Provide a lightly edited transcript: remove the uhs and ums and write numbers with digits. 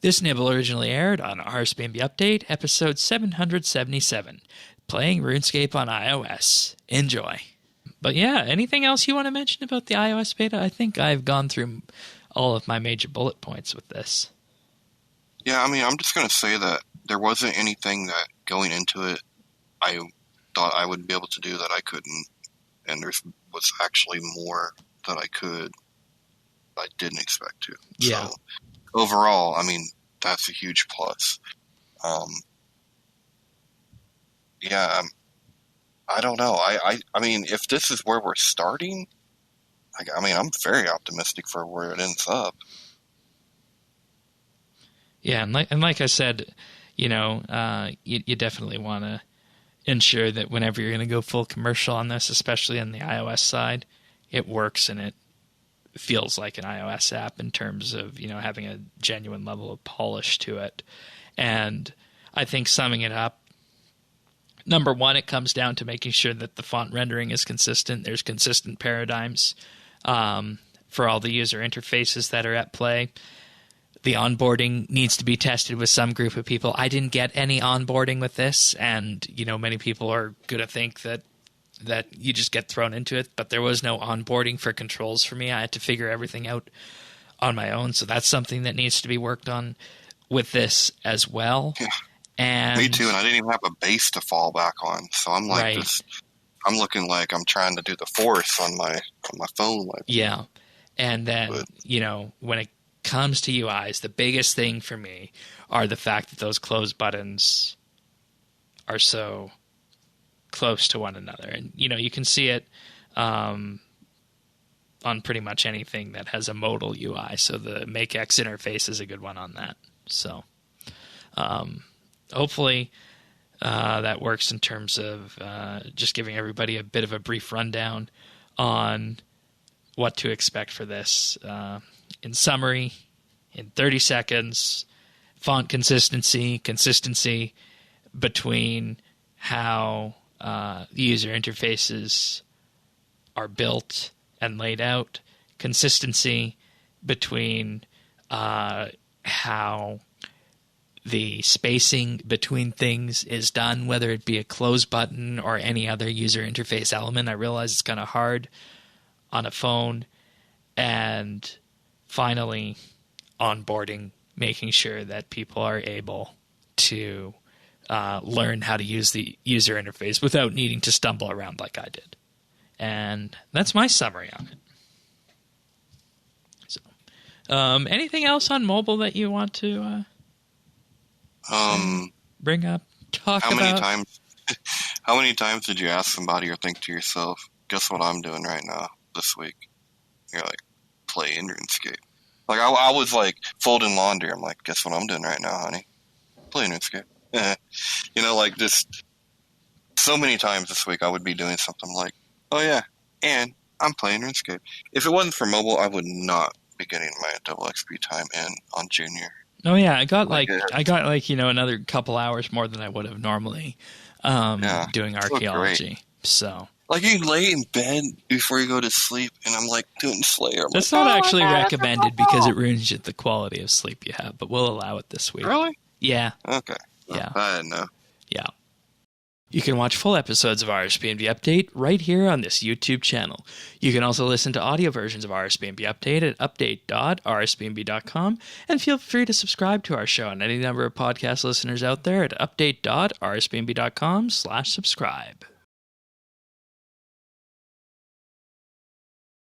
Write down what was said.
This nibble originally aired on RSBANDB Update, episode 777, playing RuneScape on iOS. Enjoy. But yeah, anything else you want to mention about the iOS beta? I think I've gone through all of my major bullet points with this. Yeah, I mean, I'm just going to say that there wasn't anything that going into it I thought I would be able to do that I couldn't. And there was actually more that I could I didn't expect to. Yeah. So overall, I mean, that's a huge plus. Yeah, I don't know. I mean, if this is where we're starting, I mean, I'm very optimistic for where it ends up. Yeah, and like I said, you definitely want to ensure that whenever you're going to go full commercial on this, especially on the iOS side, it works and it feels like an iOS app in terms of, having a genuine level of polish to it. And I think summing it up, number one, it comes down to making sure that the font rendering is consistent. There's consistent paradigms for all the user interfaces that are at play. The onboarding needs to be tested with some group of people. I didn't get any onboarding with this, and many people are going to think that you just get thrown into it, but there was no onboarding for controls for me. I had to figure everything out on my own, so that's something that needs to be worked on with this as well. Yeah, and me too, and I didn't even have a base to fall back on, so I'm like right. I'm looking like I'm trying to do the force on my phone. Yeah, and then when it comes to UIs, the biggest thing for me are the fact that those close buttons are so close to one another. And, you can see it on pretty much anything that has a modal UI. So the MakeX interface is a good one on that. So hopefully that works in terms of just giving everybody a bit of a brief rundown on what to expect for this. In summary, in 30 seconds, font consistency between how the user interfaces are built and laid out, consistency between how the spacing between things is done, whether it be a close button or any other user interface element. I realize it's kind of hard on a phone. And finally, onboarding, making sure that people are able to learn how to use the user interface without needing to stumble around like I did. And that's my summary on it. So, anything else on mobile that you want to bring up, talk about? How many times did you ask somebody or think to yourself, guess what I'm doing right now this week? You're like, play in RuneScape. Like, I was like folding laundry. I'm like, guess what I'm doing right now, honey? Playing RuneScape. Like just so many times this week I would be doing something like, oh yeah, and I'm playing RuneScape. If it wasn't for mobile, I would not be getting my double XP time in on Junior. Oh yeah, I got another couple hours more than I would have normally doing archaeology. So like you lay in bed before you go to sleep, and I'm like doing Slayer. That's not actually recommended because it ruins the quality of sleep you have, but we'll allow it this week. Really? Yeah. Okay. Yeah. I didn't know. Yeah. You can watch full episodes of RSBANDB Update right here on this YouTube channel. You can also listen to audio versions of RSBANDB Update at update.rsbnb.com, and feel free to subscribe to our show and any number of podcast listeners out there at update.rsbnb.com/subscribe.